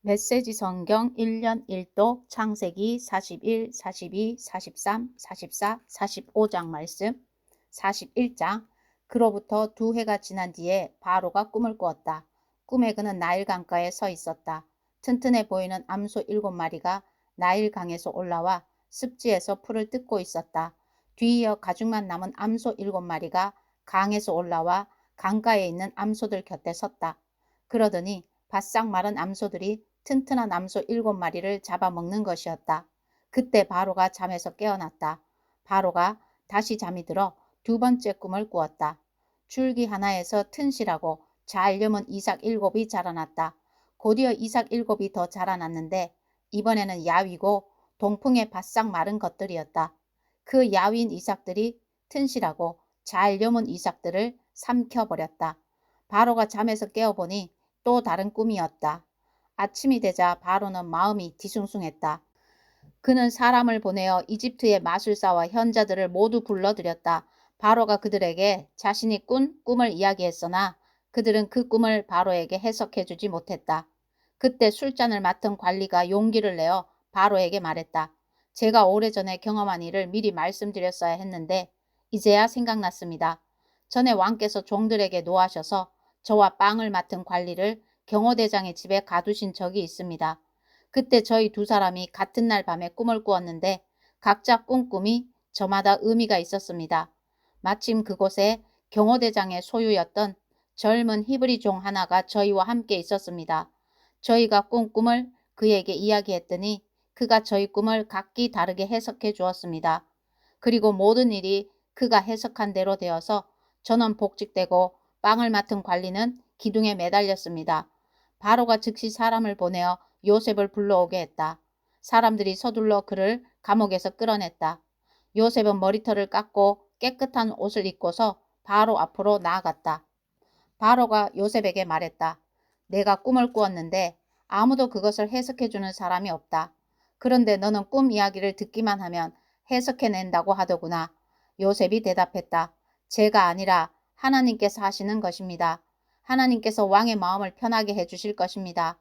메시지 성경 1년 1도 창세기 41, 42, 43, 44, 45장 말씀. 41장. 그로부터 2해가 지난 뒤에 바로가 꿈을 꾸었다. 꿈에 그는 나일 강가에 서 있었다. 튼튼해 보이는 암소 7마리가 나일 강에서 올라와 습지에서 풀을 뜯고 있었다. 뒤이어 가죽만 남은 암소 7마리가 강에서 올라와 강가에 있는 암소들 곁에 섰다. 그러더니 바싹 마른 암소들이 튼튼한 암소 7마리를 잡아먹는 것이었다. 그때 바로가 잠에서 깨어났다. 바로가 다시 잠이 들어 2번째 꿈을 꾸었다. 줄기 하나에서 튼실하고 잘 여문 이삭 7이 자라났다. 곧이어 이삭 7이 더 자라났는데 이번에는 야위고 동풍에 바싹 마른 것들이었다. 그 야윈 이삭들이 튼실하고 잘 여문 이삭들을 삼켜버렸다. 바로가 잠에서 깨어보니 또 다른 꿈이었다. 아침이 되자 바로는 마음이 뒤숭숭했다. 그는 사람을 보내어 이집트의 마술사와 현자들을 모두 불러들였다. 바로가 그들에게 자신이 꾼 꿈을 이야기했으나 그들은 그 꿈을 바로에게 해석해주지 못했다. 그때 술잔을 맡은 관리가 용기를 내어 바로에게 말했다. 제가 오래전에 경험한 일을 미리 말씀드렸어야 했는데 이제야 생각났습니다. 전에 왕께서 종들에게 노하셔서 저와 빵을 맡은 관리를 경호대장의 집에 가두신 적이 있습니다. 그때 저희 두 사람이 같은 날 밤에 꿈을 꾸었는데 각자 꾼 꿈이 저마다 의미가 있었습니다. 마침 그곳에 경호대장의 소유였던 젊은 히브리 종 하나가 저희와 함께 있었습니다. 저희가 꾼 꿈을 그에게 이야기했더니 그가 저희 꿈을 각기 다르게 해석해 주었습니다. 그리고 모든 일이 그가 해석한 대로 되어서 저는 복직되고 빵을 맡은 관리는 기둥에 매달렸습니다. 바로가 즉시 사람을 보내어 요셉을 불러오게 했다. 사람들이 서둘러 그를 감옥에서 끌어냈다. 요셉은 머리털을 깎고 깨끗한 옷을 입고서 바로 앞으로 나아갔다. 바로가 요셉에게 말했다. 내가 꿈을 꾸었는데 아무도 그것을 해석해주는 사람이 없다. 그런데 너는 꿈 이야기를 듣기만 하면 해석해낸다고 하더구나. 요셉이 대답했다. 제가 아니라 하나님께서 하시는 것입니다. 하나님께서 왕의 마음을 편하게 해주실 것입니다.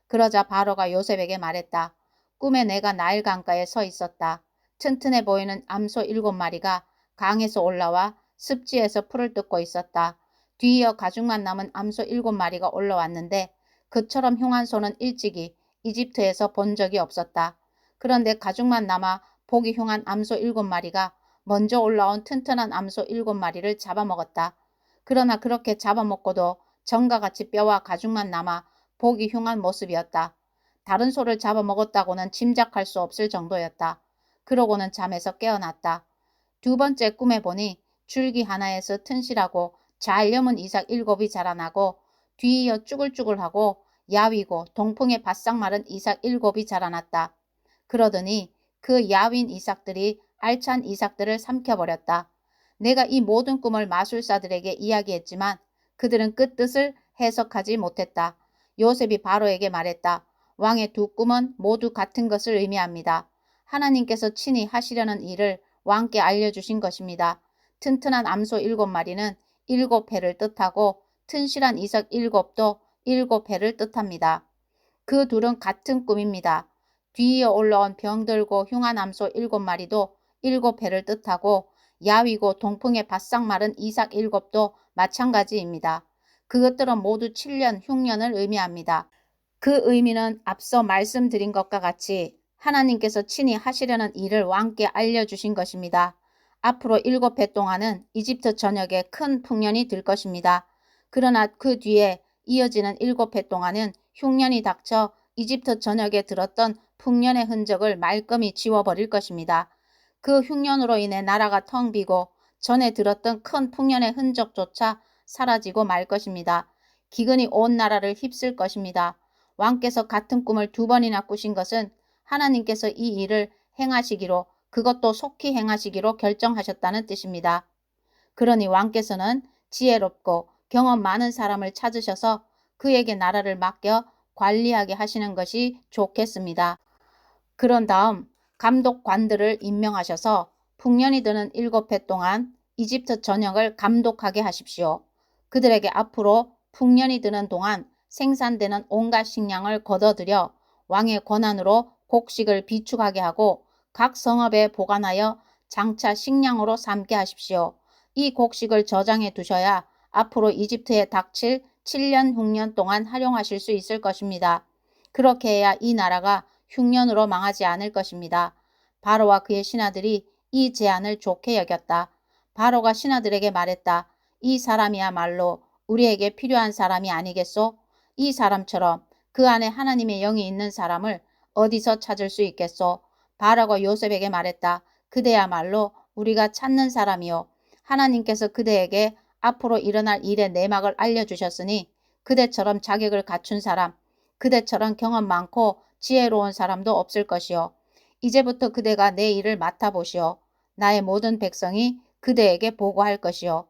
그러자 바로가 요셉에게 말했다. 꿈에 내가 나일 강가에 서 있었다. 튼튼해 보이는 암소 7마리가 강에서 올라와 습지에서 풀을 뜯고 있었다. 뒤이어 가죽만 남은 암소 7마리가 올라왔는데 그처럼 흉한 소는 일찍이 이집트에서 본 적이 없었다. 그런데 가죽만 남아 보기 흉한 암소 7마리가 먼저 올라온 튼튼한 암소 7마리를 잡아먹었다. 그러나 그렇게 잡아먹고도 전과 같이 뼈와 가죽만 남아 보기 흉한 모습이었다. 다른 소를 잡아먹었다고는 짐작할 수 없을 정도였다. 그러고는 잠에서 깨어났다. 2번째 꿈에 보니 줄기 하나에서 튼실하고 잘 여문 이삭 7이 자라나고 뒤이어 쭈글쭈글하고 야위고 동풍에 바싹 마른 이삭 7이 자라났다. 그러더니 그 야윈 이삭들이 알찬 이삭들을 삼켜버렸다. 내가 이 모든 꿈을 마술사들에게 이야기했지만 그들은 그 뜻을 해석하지 못했다. 요셉이 바로에게 말했다. 왕의 두 꿈은 모두 같은 것을 의미합니다. 하나님께서 친히 하시려는 일을 왕께 알려주신 것입니다. 튼튼한 암소 7마리는 7해를 뜻하고 튼실한 이삭 7도 7해를 뜻합니다. 그 둘은 같은 꿈입니다. 뒤이어 올라온 병들고 흉한 암소 7마리도 7해를 뜻하고 야위고 동풍에 바싹 마른 이삭 7도 마찬가지입니다. 그것들은 모두 7년 흉년을 의미합니다. 그 의미는 앞서 말씀드린 것과 같이 하나님께서 친히 하시려는 일을 왕께 알려주신 것입니다. 앞으로 7해 동안은 이집트 전역에 큰 풍년이 들 것입니다. 그러나 그 뒤에 이어지는 7해 동안은 흉년이 닥쳐 이집트 전역에 들었던 풍년의 흔적을 말끔히 지워버릴 것입니다. 그 흉년으로 인해 나라가 텅 비고 전에 들었던 큰 풍년의 흔적조차 사라지고 말 것입니다. 기근이 온 나라를 휩쓸 것입니다. 왕께서 같은 꿈을 2번이나 꾸신 것은 하나님께서 이 일을 행하시기로 그것도 속히 행하시기로 결정하셨다는 뜻입니다. 그러니 왕께서는 지혜롭고 경험 많은 사람을 찾으셔서 그에게 나라를 맡겨 관리하게 하시는 것이 좋겠습니다. 그런 다음 감독관들을 임명하셔서 풍년이 드는 7해 동안 이집트 전역을 감독하게 하십시오. 그들에게 앞으로 풍년이 드는 동안 생산되는 온갖 식량을 거둬들여 왕의 권한으로 곡식을 비축하게 하고 각 성읍에 보관하여 장차 식량으로 삼게 하십시오. 이 곡식을 저장해 두셔야 앞으로 이집트에 닥칠 7년 흉년 동안 활용하실 수 있을 것입니다. 그렇게 해야 이 나라가 흉년으로 망하지 않을 것입니다. 바로와 그의 신하들이 이 제안을 좋게 여겼다. 바로가 신하들에게 말했다. 이 사람이야말로 우리에게 필요한 사람이 아니겠소? 이 사람처럼 그 안에 하나님의 영이 있는 사람을 어디서 찾을 수 있겠소? 바로가 요셉에게 말했다. 그대야말로 우리가 찾는 사람이요. 하나님께서 그대에게 앞으로 일어날 일의 내막을 알려주셨으니 그대처럼 자격을 갖춘 사람, 그대처럼 경험 많고 지혜로운 사람도 없을 것이요. 이제부터 그대가 내 일을 맡아보시오. 나의 모든 백성이 그대에게 보고할 것이요.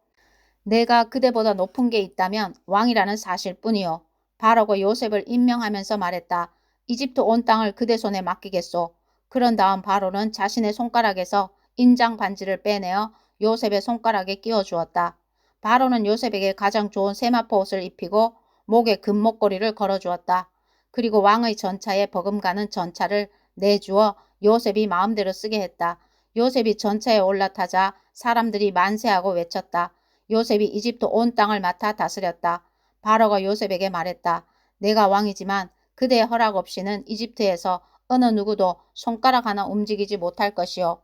내가 그대보다 높은 게 있다면 왕이라는 사실뿐이요. 바로가 요셉을 임명하면서 말했다. 이집트 온 땅을 그대 손에 맡기겠소. 그런 다음 바로는 자신의 손가락에서 인장 반지를 빼내어 요셉의 손가락에 끼워 주었다. 바로는 요셉에게 가장 좋은 세마포 옷을 입히고 목에 금목걸이를 걸어 주었다. 그리고 왕의 전차에 버금가는 전차를 내주어 요셉이 마음대로 쓰게 했다. 요셉이 전차에 올라타자 사람들이 만세하고 외쳤다. 요셉이 이집트 온 땅을 맡아 다스렸다. 바로가 요셉에게 말했다. 내가 왕이지만 그대의 허락 없이는 이집트에서 어느 누구도 손가락 하나 움직이지 못할 것이요.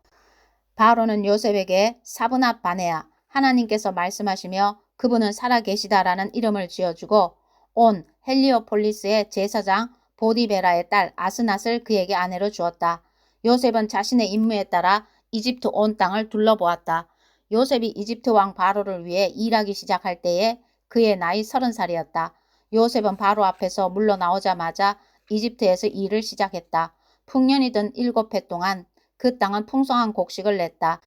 바로는 요셉에게 사브낫 바네아 하나님께서 말씀하시며 그분은 살아계시다라는 이름을 지어주고 온 헬리오폴리스의 제사장 보디베라의 딸 아스낫을 그에게 아내로 주었다. 요셉은 자신의 임무에 따라 이집트 온 땅을 둘러보았다. 요셉이 이집트 왕 바로를 위해 일하기 시작할 때에 그의 나이 30살이었다. 요셉은 바로 앞에서 물러나오자마자 이집트에서 일을 시작했다. 풍년이 든 7해 동안 그 땅은 풍성한 곡식을 냈다.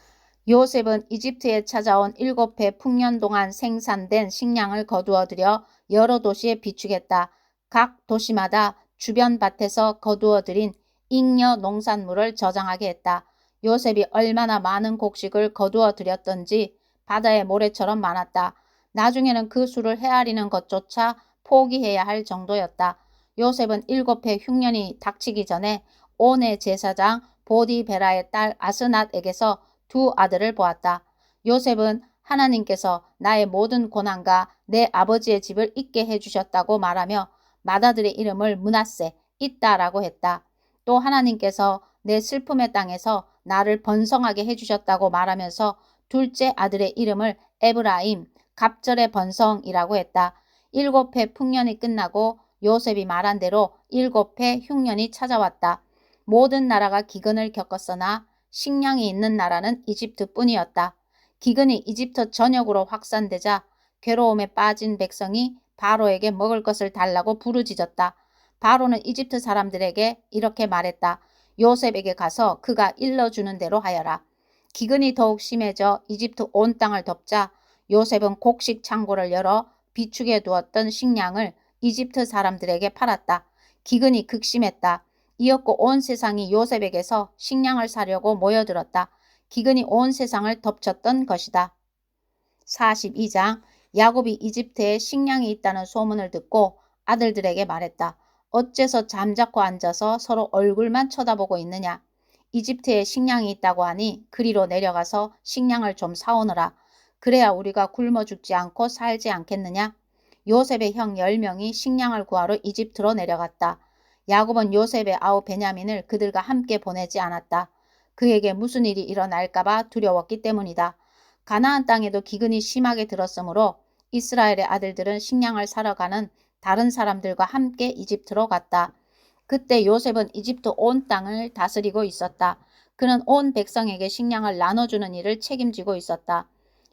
요셉은 이집트에 찾아온 7해 풍년 동안 생산된 식량을 거두어 들여 여러 도시에 비축했다. 각 도시마다 주변 밭에서 거두어 들인 잉여 농산물을 저장하게 했다. 요셉이 얼마나 많은 곡식을 거두어 들였던지 바다의 모래처럼 많았다. 나중에는 그 수를 헤아리는 것조차 포기해야 할 정도였다. 요셉은 7해 흉년이 닥치기 전에 온의 제사장 보디베라의 딸 아스낫에게서 2 아들을 보았다. 요셉은 하나님께서 나의 모든 고난과 내 아버지의 집을 잊게 해주셨다고 말하며 맏아들의 이름을 므낫세, 있다라고 했다. 또 하나님께서 내 슬픔의 땅에서 나를 번성하게 해주셨다고 말하면서 둘째 아들의 이름을 에브라임, 갑절의 번성이라고 했다. 7해 풍년이 끝나고 요셉이 말한 대로 7해 흉년이 찾아왔다. 모든 나라가 기근을 겪었으나 식량이 있는 나라는 이집트뿐이었다. 기근이 이집트 전역으로 확산되자 괴로움에 빠진 백성이 바로에게 먹을 것을 달라고 부르짖었다. 바로는 이집트 사람들에게 이렇게 말했다. 요셉에게 가서 그가 일러주는 대로 하여라. 기근이 더욱 심해져 이집트 온 땅을 덮자 요셉은 곡식 창고를 열어 비축해 두었던 식량을 이집트 사람들에게 팔았다. 기근이 극심했다. 이었고 온 세상이 요셉에게서 식량을 사려고 모여들었다. 기근이 온 세상을 덮쳤던 것이다. 42장 야곱이 이집트에 식량이 있다는 소문을 듣고 아들들에게 말했다. 어째서 잠자코 앉아서 서로 얼굴만 쳐다보고 있느냐. 이집트에 식량이 있다고 하니 그리로 내려가서 식량을 좀 사오너라. 그래야 우리가 굶어 죽지 않고 살지 않겠느냐. 요셉의 형 10명이 식량을 구하러 이집트로 내려갔다. 야곱은 요셉의 아우 베냐민을 그들과 함께 보내지 않았다. 그에게 무슨 일이 일어날까봐 두려웠기 때문이다. 가나안 땅에도 기근이 심하게 들었으므로 이스라엘의 아들들은 식량을 사러 가는 다른 사람들과 함께 이집트로 갔다. 그때 요셉은 이집트 온 땅을 다스리고 있었다. 그는 온 백성에게 식량을 나눠주는 일을 책임지고 있었다.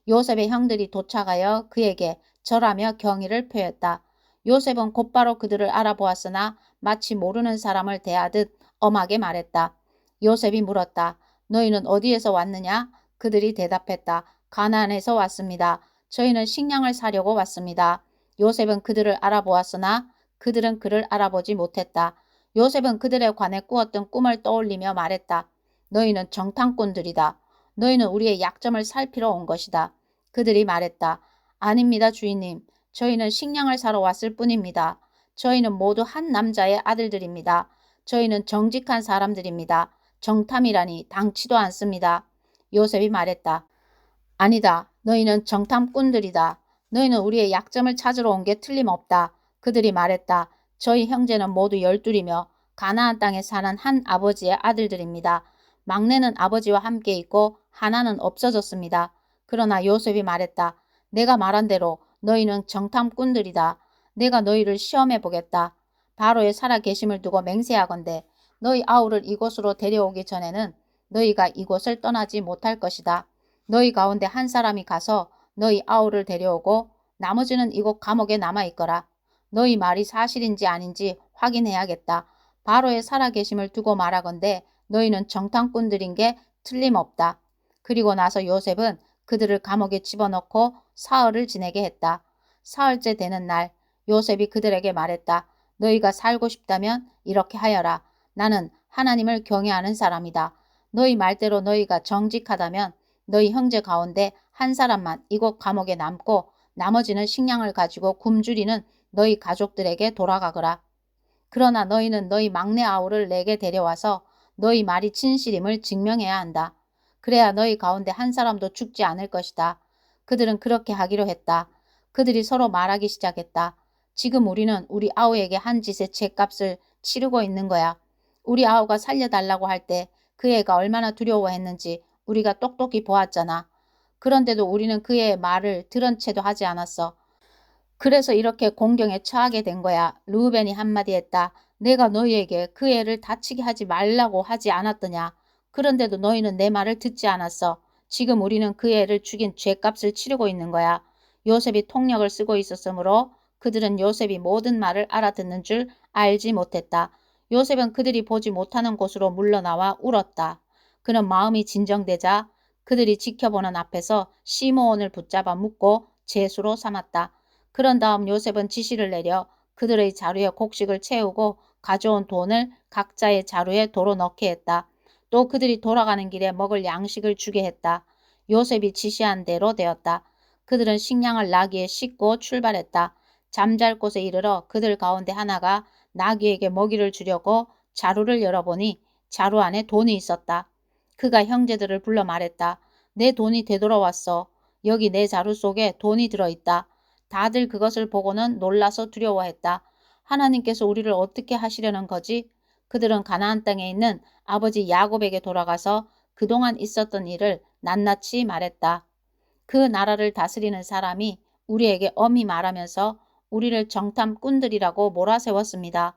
요셉의 형들이 도착하여 그에게 절하며 경의를 표했다. 요셉은 곧바로 그들을 알아보았으나 마치 모르는 사람을 대하듯 엄하게 말했다. 요셉이 물었다. 너희는 어디에서 왔느냐? 그들이 대답했다. 가나안에서 왔습니다. 저희는 식량을 사려고 왔습니다. 요셉은 그들을 알아보았으나 그들은 그를 알아보지 못했다. 요셉은 그들에 관해 꾸었던 꿈을 떠올리며 말했다. 너희는 정탐꾼들이다. 너희는 우리의 약점을 살피러 온 것이다. 그들이 말했다. 아닙니다, 주인님. 저희는 식량을 사러 왔을 뿐입니다. 저희는 모두 한 남자의 아들들입니다. 저희는 정직한 사람들입니다. 정탐이라니 당치도 않습니다. 요셉이 말했다. 아니다. 너희는 정탐꾼들이다. 너희는 우리의 약점을 찾으러 온 게 틀림없다. 그들이 말했다. 저희 형제는 모두 12이며 가나안 땅에 사는 한 아버지의 아들들입니다. 막내는 아버지와 함께 있고 하나는 없어졌습니다. 그러나 요셉이 말했다. 내가 말한 대로 너희는 정탐꾼들이다. 내가 너희를 시험해 보겠다. 바로의 살아계심을 두고 맹세하건대 너희 아우를 이곳으로 데려오기 전에는 너희가 이곳을 떠나지 못할 것이다. 너희 가운데 한 사람이 가서 너희 아우를 데려오고 나머지는 이곳 감옥에 남아있거라. 너희 말이 사실인지 아닌지 확인해야겠다. 바로의 살아계심을 두고 말하건대 너희는 정탐꾼들인 게 틀림없다. 그리고 나서 요셉은 그들을 감옥에 집어넣고 사흘을 지내게 했다. 사흘째 되는 날 요셉이 그들에게 말했다. 너희가 살고 싶다면 이렇게 하여라. 나는 하나님을 경외하는 사람이다. 너희 말대로 너희가 정직하다면 너희 형제 가운데 한 사람만 이곳 감옥에 남고 나머지는 식량을 가지고 굶주리는 너희 가족들에게 돌아가거라. 그러나 너희는 너희 막내 아우를 내게 데려와서 너희 말이 진실임을 증명해야 한다. 그래야 너희 가운데 한 사람도 죽지 않을 것이다. 그들은 그렇게 하기로 했다. 그들이 서로 말하기 시작했다. 지금 우리는 우리 아우에게 한 짓의 죗값을 치르고 있는 거야. 우리 아우가 살려달라고 할 때 그 애가 얼마나 두려워했는지 우리가 똑똑히 보았잖아. 그런데도 우리는 그 애의 말을 들은 채도 하지 않았어. 그래서 이렇게 공경에 처하게 된 거야. 르우벤이 한마디 했다. 내가 너희에게 그 애를 다치게 하지 말라고 하지 않았더냐. 그런데도 너희는 내 말을 듣지 않았어. 지금 우리는 그 애를 죽인 죗값을 치르고 있는 거야. 요셉이 통역을 쓰고 있었으므로 그들은 요셉이 모든 말을 알아듣는 줄 알지 못했다. 요셉은 그들이 보지 못하는 곳으로 물러나와 울었다. 그는 마음이 진정되자 그들이 지켜보는 앞에서 시므온을 붙잡아 묶고 제수로 삼았다. 그런 다음 요셉은 지시를 내려 그들의 자루에 곡식을 채우고 가져온 돈을 각자의 자루에 도로 넣게 했다. 또 그들이 돌아가는 길에 먹을 양식을 주게 했다. 요셉이 지시한 대로 되었다. 그들은 식량을 나귀에 싣고 출발했다. 잠잘 곳에 이르러 그들 가운데 하나가 나귀에게 먹이를 주려고 자루를 열어보니 자루 안에 돈이 있었다. 그가 형제들을 불러 말했다. 내 돈이 되돌아왔어. 여기 내 자루 속에 돈이 들어있다. 다들 그것을 보고는 놀라서 두려워했다. 하나님께서 우리를 어떻게 하시려는 거지? 그들은 가나안 땅에 있는 아버지 야곱에게 돌아가서 그동안 있었던 일을 낱낱이 말했다. 그 나라를 다스리는 사람이 우리에게 엄히 말하면서 우리를 정탐꾼들이라고 몰아세웠습니다.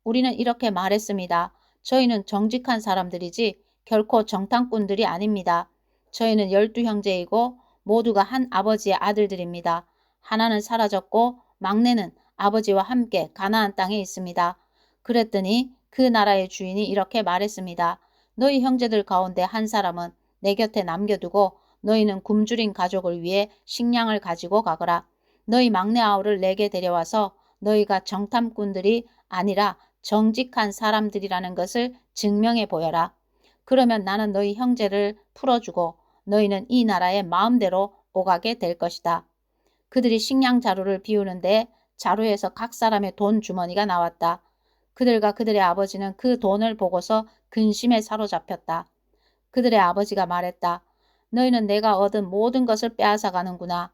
우리는 이렇게 말했습니다. 저희는 정직한 사람들이지 결코 정탐꾼들이 아닙니다. 저희는 12형제이고 모두가 한 아버지의 아들들입니다. 하나는 사라졌고 막내는 아버지와 함께 가나안 땅에 있습니다. 그랬더니 그 나라의 주인이 이렇게 말했습니다. 너희 형제들 가운데 한 사람은 내 곁에 남겨두고 너희는 굶주린 가족을 위해 식량을 가지고 가거라. 너희 막내 아우를 내게 데려와서 너희가 정탐꾼들이 아니라 정직한 사람들이라는 것을 증명해 보여라. 그러면 나는 너희 형제를 풀어주고 너희는 이 나라의 마음대로 오가게 될 것이다. 그들이 식량 자루를 비우는데 자루에서 각 사람의 돈 주머니가 나왔다. 그들과 그들의 아버지는 그 돈을 보고서 근심에 사로잡혔다. 그들의 아버지가 말했다. 너희는 내가 얻은 모든 것을 빼앗아 가는구나.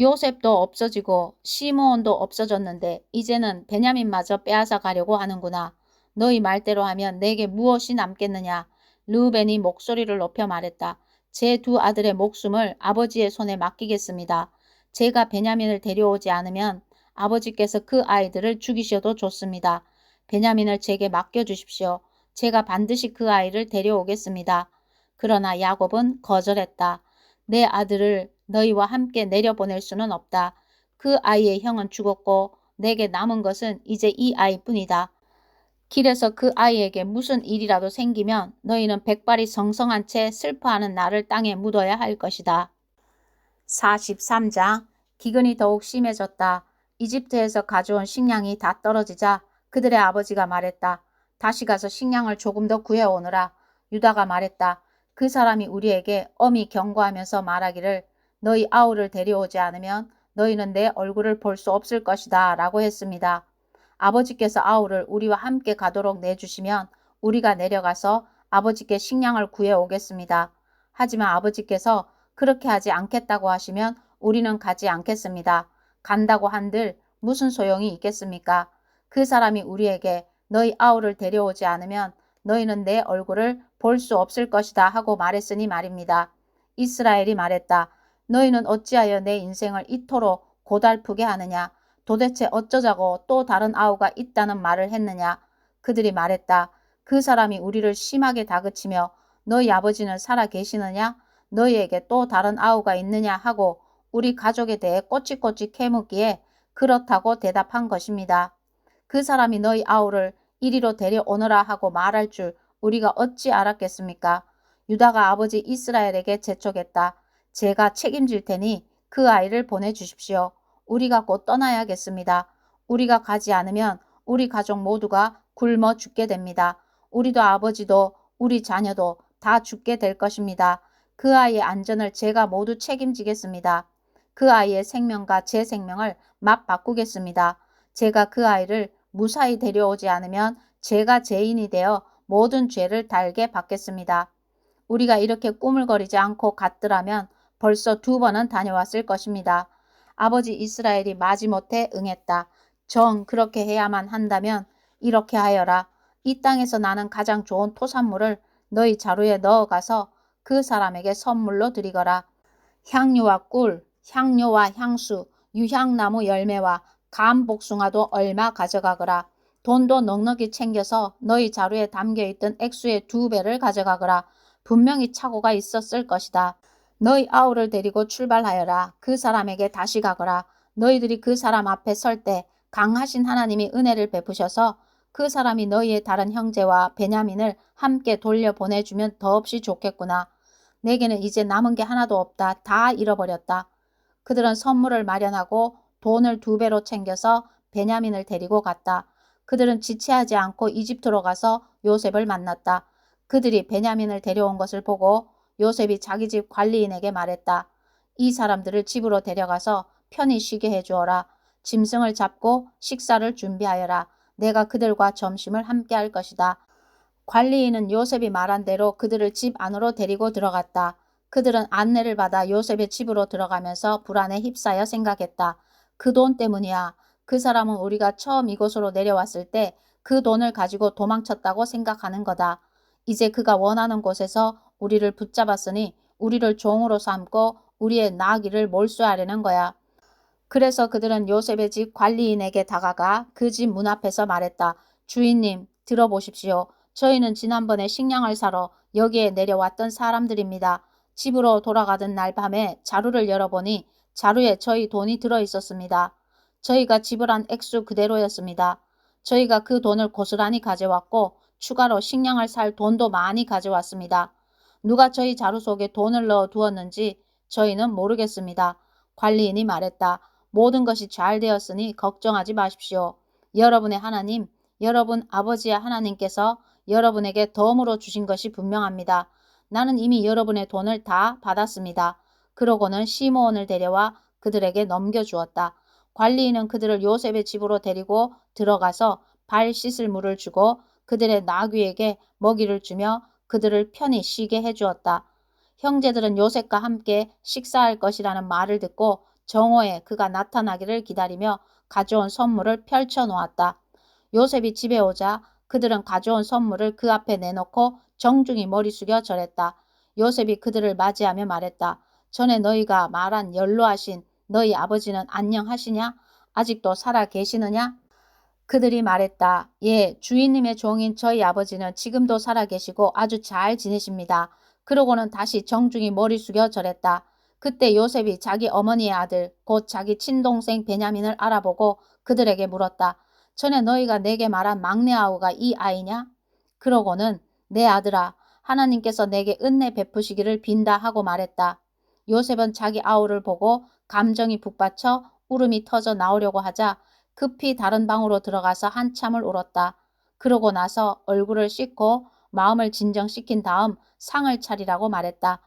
요셉도 없어지고 시므온도 없어졌는데 이제는 베냐민마저 빼앗아 가려고 하는구나. 너희 말대로 하면 내게 무엇이 남겠느냐. 르우벤이 목소리를 높여 말했다. 제 두 아들의 목숨을 아버지의 손에 맡기겠습니다. 제가 베냐민을 데려오지 않으면 아버지께서 그 아이들을 죽이셔도 좋습니다. 베냐민을 제게 맡겨주십시오. 제가 반드시 그 아이를 데려오겠습니다. 그러나 야곱은 거절했다. 내 아들을 너희와 함께 내려보낼 수는 없다. 그 아이의 형은 죽었고 내게 남은 것은 이제 이 아이뿐이다. 길에서 그 아이에게 무슨 일이라도 생기면 너희는 백발이 성성한 채 슬퍼하는 나를 땅에 묻어야 할 것이다. 43장 기근이 더욱 심해졌다. 이집트에서 가져온 식량이 다 떨어지자 그들의 아버지가 말했다. 다시 가서 식량을 조금 더 구해오느라. 유다가 말했다. 그 사람이 우리에게 엄히 경고하면서 말하기를 너희 아우를 데려오지 않으면 너희는 내 얼굴을 볼 수 없을 것이다 라고 했습니다. 아버지께서 아우를 우리와 함께 가도록 내주시면 우리가 내려가서 아버지께 식량을 구해 오겠습니다. 하지만 아버지께서 그렇게 하지 않겠다고 하시면 우리는 가지 않겠습니다. 간다고 한들 무슨 소용이 있겠습니까? 그 사람이 우리에게 너희 아우를 데려오지 않으면 너희는 내 얼굴을 볼 수 없을 것이다 하고 말했으니 말입니다. 이스라엘이 말했다. 너희는 어찌하여 내 인생을 이토록 고달프게 하느냐? 도대체 어쩌자고 또 다른 아우가 있다는 말을 했느냐? 그들이 말했다. 그 사람이 우리를 심하게 다그치며 너희 아버지는 살아 계시느냐? 너희에게 또 다른 아우가 있느냐 하고 우리 가족에 대해 꼬치꼬치 캐묻기에 그렇다고 대답한 것입니다. 그 사람이 너희 아우를 이리로 데려오너라 하고 말할 줄 우리가 어찌 알았겠습니까? 유다가 아버지 이스라엘에게 재촉했다. 제가 책임질 테니 그 아이를 보내주십시오. 우리가 곧 떠나야겠습니다. 우리가 가지 않으면 우리 가족 모두가 굶어 죽게 됩니다. 우리도 아버지도 우리 자녀도 다 죽게 될 것입니다. 그 아이의 안전을 제가 모두 책임지겠습니다. 그 아이의 생명과 제 생명을 맞바꾸겠습니다. 제가 그 아이를 무사히 데려오지 않으면 제가 죄인이 되어 모든 죄를 달게 받겠습니다. 우리가 이렇게 꾸물거리지 않고 갔더라면 벌써 2번은 다녀왔을 것입니다. 아버지 이스라엘이 마지못해 응했다. 정 그렇게 해야만 한다면 이렇게 하여라. 이 땅에서 나는 가장 좋은 토산물을 너희 자루에 넣어가서 그 사람에게 선물로 드리거라. 향유와 꿀, 향료와 향수, 유향나무 열매와 감복숭아도 얼마 가져가거라. 돈도 넉넉히 챙겨서 너희 자루에 담겨있던 액수의 2배를 가져가거라. 분명히 착오가 있었을 것이다. 너희 아우를 데리고 출발하여라. 그 사람에게 다시 가거라. 너희들이 그 사람 앞에 설 때 강하신 하나님이 은혜를 베푸셔서 그 사람이 너희의 다른 형제와 베냐민을 함께 돌려보내주면 더없이 좋겠구나. 내게는 이제 남은 게 하나도 없다. 다 잃어버렸다. 그들은 선물을 마련하고 돈을 2배로 챙겨서 베냐민을 데리고 갔다. 그들은 지체하지 않고 이집트로 가서 요셉을 만났다. 그들이 베냐민을 데려온 것을 보고 요셉이 자기 집 관리인에게 말했다. 이 사람들을 집으로 데려가서 편히 쉬게 해주어라. 짐승을 잡고 식사를 준비하여라. 내가 그들과 점심을 함께 할 것이다. 관리인은 요셉이 말한 대로 그들을 집 안으로 데리고 들어갔다. 그들은 안내를 받아 요셉의 집으로 들어가면서 불안에 휩싸여 생각했다. 그 돈 때문이야. 그 사람은 우리가 처음 이곳으로 내려왔을 때 그 돈을 가지고 도망쳤다고 생각하는 거다. 이제 그가 원하는 곳에서 우리를 붙잡았으니 우리를 종으로 삼고 우리의 나귀를 몰수하려는 거야. 그래서 그들은 요셉의 집 관리인에게 다가가 그 집 문 앞에서 말했다. 주인님, 들어보십시오. 저희는 지난번에 식량을 사러 여기에 내려왔던 사람들입니다. 집으로 돌아가던 날 밤에 자루를 열어보니 자루에 저희 돈이 들어있었습니다. 저희가 지불한 액수 그대로였습니다. 저희가 그 돈을 고스란히 가져왔고 추가로 식량을 살 돈도 많이 가져왔습니다. 누가 저희 자루 속에 돈을 넣어 두었는지 저희는 모르겠습니다. 관리인이 말했다. 모든 것이 잘 되었으니 걱정하지 마십시오. 여러분의 하나님, 여러분 아버지의 하나님께서 여러분에게 덤으로 주신 것이 분명합니다. 나는 이미 여러분의 돈을 다 받았습니다. 그러고는 시므온을 데려와 그들에게 넘겨주었다. 관리인은 그들을 요셉의 집으로 데리고 들어가서 발 씻을 물을 주고 그들의 나귀에게 먹이를 주며 그들을 편히 쉬게 해주었다. 형제들은 요셉과 함께 식사할 것이라는 말을 듣고 정오에 그가 나타나기를 기다리며 가져온 선물을 펼쳐 놓았다. 요셉이 집에 오자 그들은 가져온 선물을 그 앞에 내놓고 정중히 머리 숙여 절했다. 요셉이 그들을 맞이하며 말했다. 전에 너희가 말한 연로하신 너희 아버지는 안녕하시냐? 아직도 살아 계시느냐? 그들이 말했다. 예, 주인님의 종인 저희 아버지는 지금도 살아 계시고 아주 잘 지내십니다. 그러고는 다시 정중히 머리 숙여 절했다. 그때 요셉이 자기 어머니의 아들, 곧 자기 친동생 베냐민을 알아보고 그들에게 물었다. 전에 너희가 내게 말한 막내 아우가 이 아이냐? 그러고는 내 아들아, 하나님께서 내게 은혜 베푸시기를 빈다 하고 말했다. 요셉은 자기 아우를 보고 감정이 북받쳐 울음이 터져 나오려고 하자 급히 다른 방으로 들어가서 한참을 울었다. 그러고 나서 얼굴을 씻고 마음을 진정시킨 다음 상을 차리라고 말했다.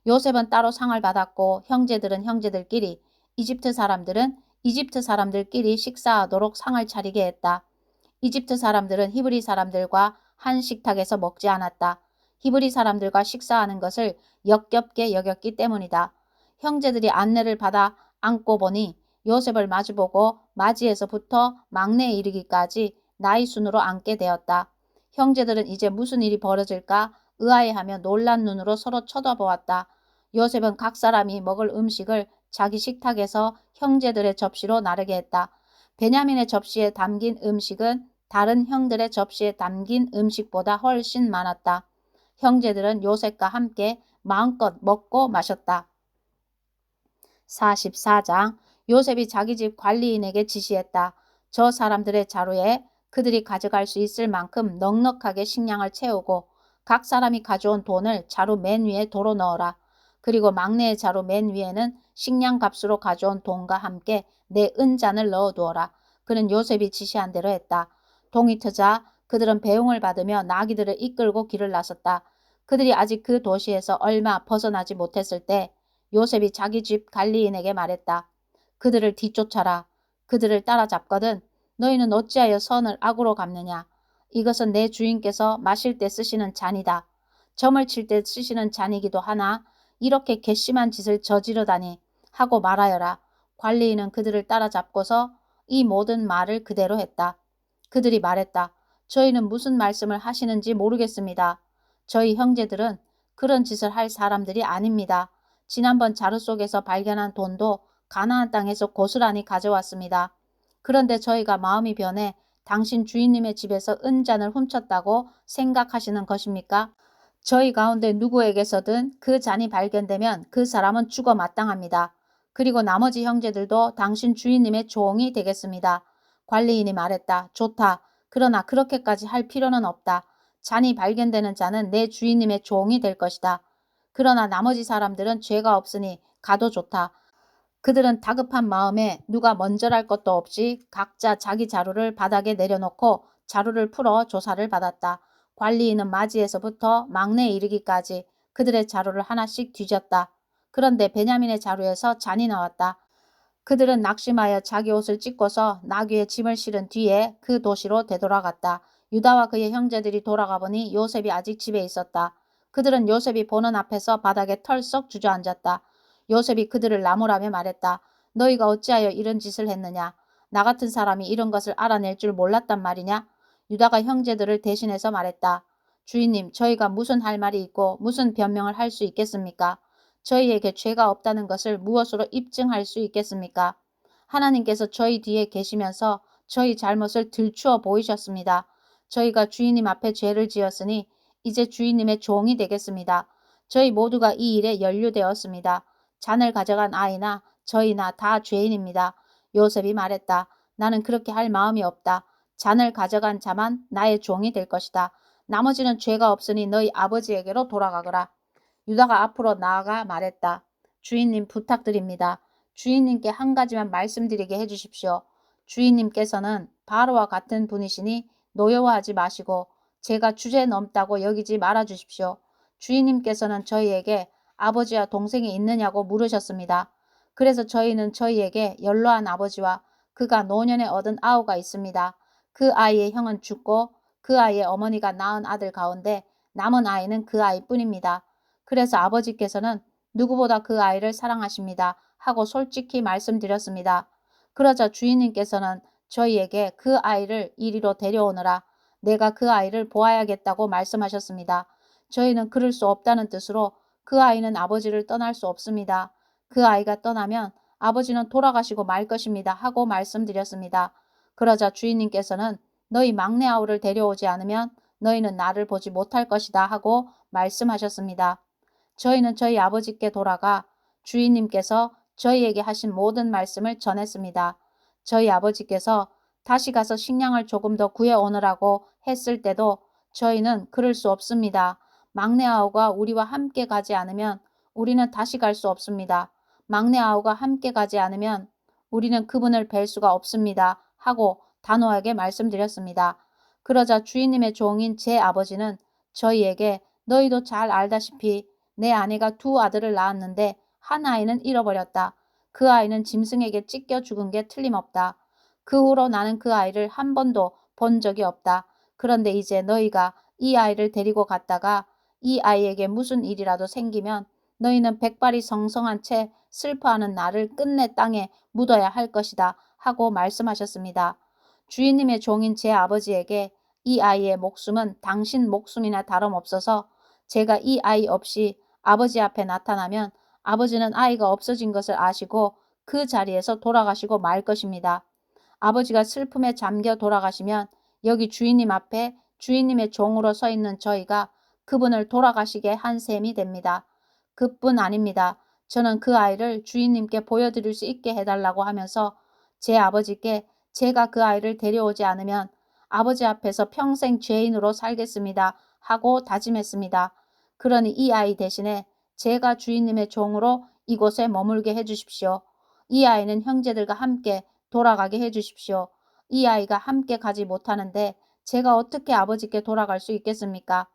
요셉은 따로 상을 받았고 형제들은 형제들끼리, 이집트 사람들은 이집트 사람들끼리 식사하도록 상을 차리게 했다. 이집트 사람들은 히브리 사람들과 한 식탁에서 먹지 않았다. 히브리 사람들과 식사하는 것을 역겹게 여겼기 때문이다. 형제들이 안내를 받아 앉고 보니 요셉을 마주보고 맞이에서부터 막내에 이르기까지 나이 순으로 앉게 되었다. 형제들은 이제 무슨 일이 벌어질까 의아해하며 놀란 눈으로 서로 쳐다보았다. 요셉은 각 사람이 먹을 음식을 자기 식탁에서 형제들의 접시로 나르게 했다. 베냐민의 접시에 담긴 음식은 다른 형들의 접시에 담긴 음식보다 훨씬 많았다. 형제들은 요셉과 함께 마음껏 먹고 마셨다. 44장 요셉이 자기 집 관리인에게 지시했다. 저 사람들의 자루에 그들이 가져갈 수 있을 만큼 넉넉하게 식량을 채우고 각 사람이 가져온 돈을 자루 맨 위에 도로 넣어라. 그리고 막내의 자루 맨 위에는 식량 값으로 가져온 돈과 함께 내 은잔을 넣어두어라. 그는 요셉이 지시한 대로 했다. 동이 트자 그들은 배웅을 받으며 나귀들을 이끌고 길을 나섰다. 그들이 아직 그 도시에서 얼마 벗어나지 못했을 때 요셉이 자기 집 관리인에게 말했다. 그들을 뒤쫓아라. 그들을 따라잡거든 너희는 어찌하여 선을 악으로 갚느냐. 이것은 내 주인께서 마실 때 쓰시는 잔이다. 점을 칠 때 쓰시는 잔이기도 하나 이렇게 괘씸한 짓을 저지르다니 하고 말하여라. 관리인은 그들을 따라잡고서 이 모든 말을 그대로 했다. 그들이 말했다. 저희는 무슨 말씀을 하시는지 모르겠습니다. 저희 형제들은 그런 짓을 할 사람들이 아닙니다. 지난번 자루 속에서 발견한 돈도 가나안 땅에서 고스란히 가져왔습니다. 그런데 저희가 마음이 변해 당신 주인님의 집에서 은잔을 훔쳤다고 생각하시는 것입니까? 저희 가운데 누구에게서든 그 잔이 발견되면 그 사람은 죽어 마땅합니다. 그리고 나머지 형제들도 당신 주인님의 종이 되겠습니다. 관리인이 말했다. 좋다. 그러나 그렇게까지 할 필요는 없다. 잔이 발견되는 자는 내 주인님의 종이 될 것이다. 그러나 나머지 사람들은 죄가 없으니 가도 좋다. 그들은 다급한 마음에 누가 먼저랄 것도 없이 각자 자기 자루를 바닥에 내려놓고 자루를 풀어 조사를 받았다. 관리인은 맞이에서부터 막내에 이르기까지 그들의 자루를 하나씩 뒤졌다. 그런데 베냐민의 자루에서 잔이 나왔다. 그들은 낙심하여 자기 옷을 찢고서 나귀에 짐을 실은 뒤에 그 도시로 되돌아갔다. 유다와 그의 형제들이 돌아가 보니 요셉이 아직 집에 있었다. 그들은 요셉이 보는 앞에서 바닥에 털썩 주저앉았다. 요셉이 그들을 나무라며 말했다. 너희가 어찌하여 이런 짓을 했느냐? 나 같은 사람이 이런 것을 알아낼 줄 몰랐단 말이냐? 유다가 형제들을 대신해서 말했다. 주인님, 저희가 무슨 할 말이 있고 무슨 변명을 할 수 있겠습니까? 저희에게 죄가 없다는 것을 무엇으로 입증할 수 있겠습니까? 하나님께서 저희 뒤에 계시면서 저희 잘못을 들추어 보이셨습니다. 저희가 주인님 앞에 죄를 지었으니 이제 주인님의 종이 되겠습니다. 저희 모두가 이 일에 연루되었습니다. 잔을 가져간 아이나 저희나 다 죄인입니다. 요셉이 말했다. 나는 그렇게 할 마음이 없다. 잔을 가져간 자만 나의 종이 될 것이다. 나머지는 죄가 없으니 너희 아버지에게로 돌아가거라. 유다가 앞으로 나아가 말했다. 주인님 부탁드립니다. 주인님께 한 가지만 말씀드리게 해주십시오. 주인님께서는 바로와 같은 분이시니 노여워하지 마시고 제가 주제 넘다고 여기지 말아 주십시오. 주인님께서는 저희에게 아버지와 동생이 있느냐고 물으셨습니다. 그래서 저희는 저희에게 연로한 아버지와 그가 노년에 얻은 아우가 있습니다. 그 아이의 형은 죽고 그 아이의 어머니가 낳은 아들 가운데 남은 아이는 그 아이뿐입니다. 그래서 아버지께서는 누구보다 그 아이를 사랑하십니다. 하고 솔직히 말씀드렸습니다. 그러자 주인님께서는 저희에게 그 아이를 이리로 데려오느라 내가 그 아이를 보아야겠다고 말씀하셨습니다. 저희는 그럴 수 없다는 뜻으로 그 아이는 아버지를 떠날 수 없습니다. 그 아이가 떠나면 아버지는 돌아가시고 말 것입니다. 하고 말씀드렸습니다. 그러자 주인님께서는 너희 막내 아우를 데려오지 않으면 너희는 나를 보지 못할 것이다 하고 말씀하셨습니다. 저희는 저희 아버지께 돌아가 주인님께서 저희에게 하신 모든 말씀을 전했습니다. 저희 아버지께서 다시 가서 식량을 조금 더 구해오느라고 했을 때도 저희는 그럴 수 없습니다. 막내 아우가 우리와 함께 가지 않으면 우리는 다시 갈 수 없습니다. 막내 아우가 함께 가지 않으면 우리는 그분을 뵐 수가 없습니다. 하고 단호하게 말씀드렸습니다. 그러자 주인님의 종인 제 아버지는 저희에게 너희도 잘 알다시피 내 아내가 두 아들을 낳았는데 한 아이는 잃어버렸다. 그 아이는 짐승에게 찢겨 죽은 게 틀림없다. 그 후로 나는 그 아이를 한 번도 본 적이 없다. 그런데 이제 너희가 이 아이를 데리고 갔다가 이 아이에게 무슨 일이라도 생기면 너희는 백발이 성성한 채 슬퍼하는 나를 끝내 땅에 묻어야 할 것이다 하고 말씀하셨습니다. 주인님의 종인 제 아버지에게 이 아이의 목숨은 당신 목숨이나 다름없어서 제가 이 아이 없이 아버지 앞에 나타나면 아버지는 아이가 없어진 것을 아시고 그 자리에서 돌아가시고 말 것입니다. 아버지가 슬픔에 잠겨 돌아가시면 여기 주인님 앞에 주인님의 종으로 서 있는 저희가 그분을 돌아가시게 한 셈이 됩니다. 그뿐 아닙니다. 저는 그 아이를 주인님께 보여드릴 수 있게 해달라고 하면서 제 아버지께 제가 그 아이를 데려오지 않으면 아버지 앞에서 평생 죄인으로 살겠습니다 하고 다짐했습니다. 그러니 이 아이 대신에 제가 주인님의 종으로 이곳에 머물게 해주십시오. 이 아이는 형제들과 함께 돌아가게 해주십시오. 이 아이가 함께 가지 못하는데 제가 어떻게 아버지께 돌아갈 수 있겠습니까?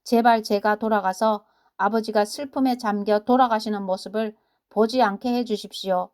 제발 제가 돌아가서 아버지가 슬픔에 잠겨 돌아가시는 모습을 보지 않게 해주십시오.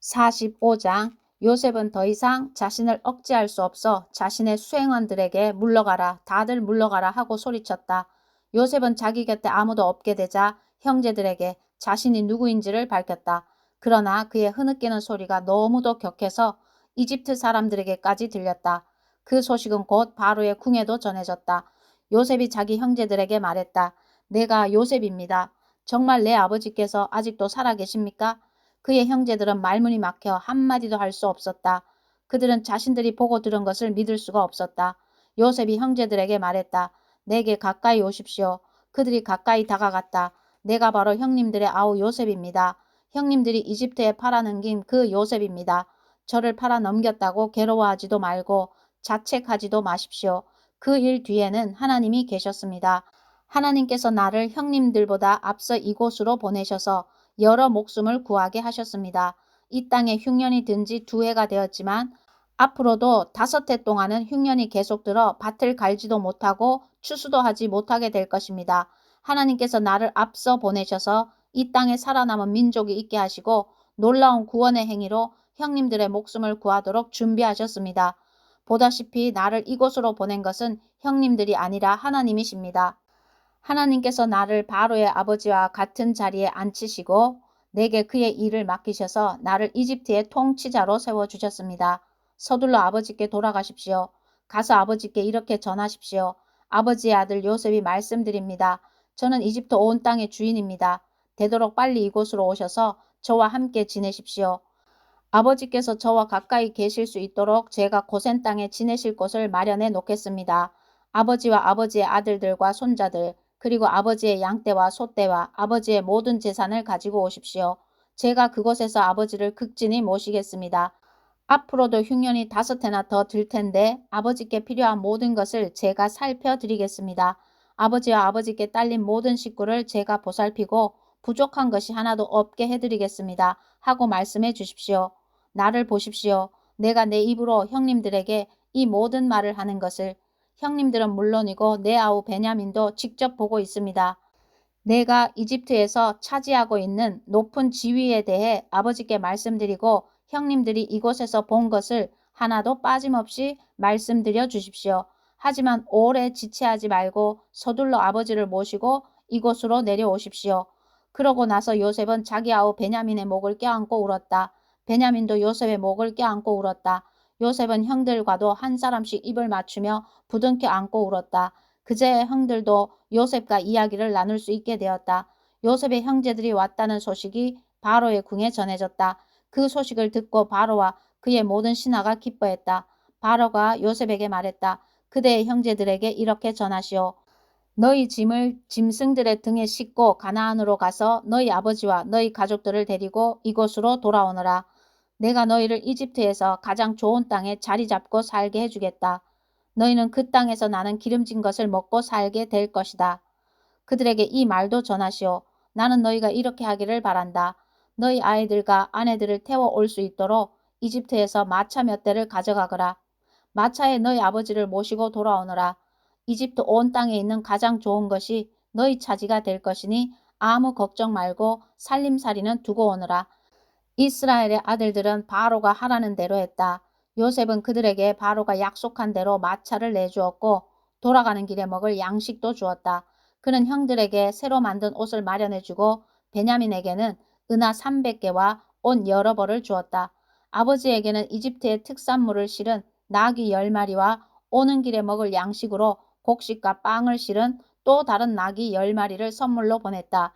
45장 요셉은 더 이상 자신을 억제할 수 없어 자신의 수행원들에게 물러가라, 다들 물러가라 하고 소리쳤다. 요셉은 자기 곁에 아무도 없게 되자 형제들에게 자신이 누구인지를 밝혔다. 그러나 그의 흐느끼는 소리가 너무도 격해서 이집트 사람들에게까지 들렸다. 그 소식은 곧 바로의 궁에도 전해졌다. 요셉이 자기 형제들에게 말했다. 내가 요셉입니다. 정말 내 아버지께서 아직도 살아계십니까? 그의 형제들은 말문이 막혀 한마디도 할 수 없었다. 그들은 자신들이 보고 들은 것을 믿을 수가 없었다. 요셉이 형제들에게 말했다. 내게 가까이 오십시오. 그들이 가까이 다가갔다. 내가 바로 형님들의 아우 요셉입니다. 형님들이 이집트에 팔아넘긴 그 요셉입니다. 저를 팔아넘겼다고 괴로워하지도 말고 자책하지도 마십시오. 그 일 뒤에는 하나님이 계셨습니다. 하나님께서 나를 형님들보다 앞서 이곳으로 보내셔서 여러 목숨을 구하게 하셨습니다. 이 땅에 흉년이 든 지 2해가 되었지만 앞으로도 5해 동안은 흉년이 계속 들어 밭을 갈지도 못하고 추수도 하지 못하게 될 것입니다. 하나님께서 나를 앞서 보내셔서 이 땅에 살아남은 민족이 있게 하시고 놀라운 구원의 행위로 형님들의 목숨을 구하도록 준비하셨습니다. 보다시피 나를 이곳으로 보낸 것은 형님들이 아니라 하나님이십니다. 하나님께서 나를 바로의 아버지와 같은 자리에 앉히시고 내게 그의 일을 맡기셔서 나를 이집트의 통치자로 세워주셨습니다. 서둘러 아버지께 돌아가십시오. 가서 아버지께 이렇게 전하십시오. 아버지의 아들 요셉이 말씀드립니다. 저는 이집트 온 땅의 주인입니다. 되도록 빨리 이곳으로 오셔서 저와 함께 지내십시오. 아버지께서 저와 가까이 계실 수 있도록 제가 고센 땅에 지내실 곳을 마련해 놓겠습니다. 아버지와 아버지의 아들들과 손자들, 그리고 아버지의 양떼와 소떼와 아버지의 모든 재산을 가지고 오십시오. 제가 그곳에서 아버지를 극진히 모시겠습니다. 앞으로도 흉년이 5해나 더 들 텐데 아버지께 필요한 모든 것을 제가 살펴드리겠습니다. 아버지와 아버지께 딸린 모든 식구를 제가 보살피고 부족한 것이 하나도 없게 해드리겠습니다. 하고 말씀해 주십시오. 나를 보십시오. 내가 내 입으로 형님들에게 이 모든 말을 하는 것을 형님들은 물론이고 내 아우 베냐민도 직접 보고 있습니다. 내가 이집트에서 차지하고 있는 높은 지위에 대해 아버지께 말씀드리고 형님들이 이곳에서 본 것을 하나도 빠짐없이 말씀드려 주십시오. 하지만 오래 지체하지 말고 서둘러 아버지를 모시고 이곳으로 내려오십시오. 그러고 나서 요셉은 자기 아우 베냐민의 목을 껴안고 울었다. 베냐민도 요셉의 목을 껴안고 울었다. 요셉은 형들과도 한 사람씩 입을 맞추며 부둥켜 안고 울었다. 그제야 형들도 요셉과 이야기를 나눌 수 있게 되었다. 요셉의 형제들이 왔다는 소식이 바로의 궁에 전해졌다. 그 소식을 듣고 바로와 그의 모든 신하가 기뻐했다. 바로가 요셉에게 말했다. 그대의 형제들에게 이렇게 전하시오. 너희 짐을 짐승들의 등에 싣고 가나안으로 가서 너희 아버지와 너희 가족들을 데리고 이곳으로 돌아오너라. 내가 너희를 이집트에서 가장 좋은 땅에 자리 잡고 살게 해주겠다. 너희는 그 땅에서 나는 기름진 것을 먹고 살게 될 것이다. 그들에게 이 말도 전하시오. 나는 너희가 이렇게 하기를 바란다. 너희 아이들과 아내들을 태워 올 수 있도록 이집트에서 마차 몇 대를 가져가거라. 마차에 너희 아버지를 모시고 돌아오너라. 이집트 온 땅에 있는 가장 좋은 것이 너희 차지가 될 것이니 아무 걱정 말고 살림살이는 두고 오너라. 이스라엘의 아들들은 바로가 하라는 대로 했다. 요셉은 그들에게 바로가 약속한 대로 마차를 내주었고 돌아가는 길에 먹을 양식도 주었다. 그는 형들에게 새로 만든 옷을 마련해주고 베냐민에게는 은하 300개와 옷 여러 벌을 주었다. 아버지에게는 이집트의 특산물을 실은 나귀 10마리와 오는 길에 먹을 양식으로 곡식과 빵을 실은 또 다른 나귀 10마리를 선물로 보냈다.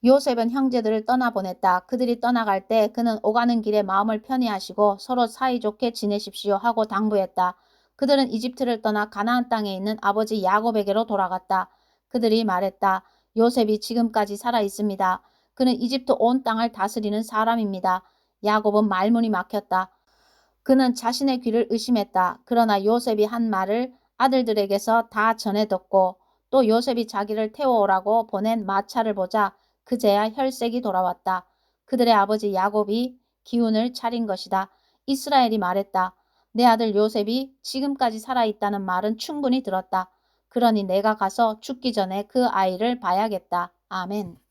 요셉은 형제들을 떠나보냈다. 그들이 떠나갈 때 그는 오가는 길에 마음을 편히 하시고 서로 사이좋게 지내십시오 하고 당부했다. 그들은 이집트를 떠나 가나안 땅에 있는 아버지 야곱에게로 돌아갔다. 그들이 말했다. 요셉이 지금까지 살아 있습니다. 그는 이집트 온 땅을 다스리는 사람입니다. 야곱은 말문이 막혔다. 그는 자신의 귀를 의심했다. 그러나 요셉이 한 말을 아들들에게서 다 전해 듣고 또 요셉이 자기를 태워오라고 보낸 마차를 보자 그제야 혈색이 돌아왔다. 그들의 아버지 야곱이 기운을 차린 것이다. 이스라엘이 말했다. 내 아들 요셉이 지금까지 살아있다는 말은 충분히 들었다. 그러니 내가 가서 죽기 전에 그 아이를 봐야겠다. 아멘.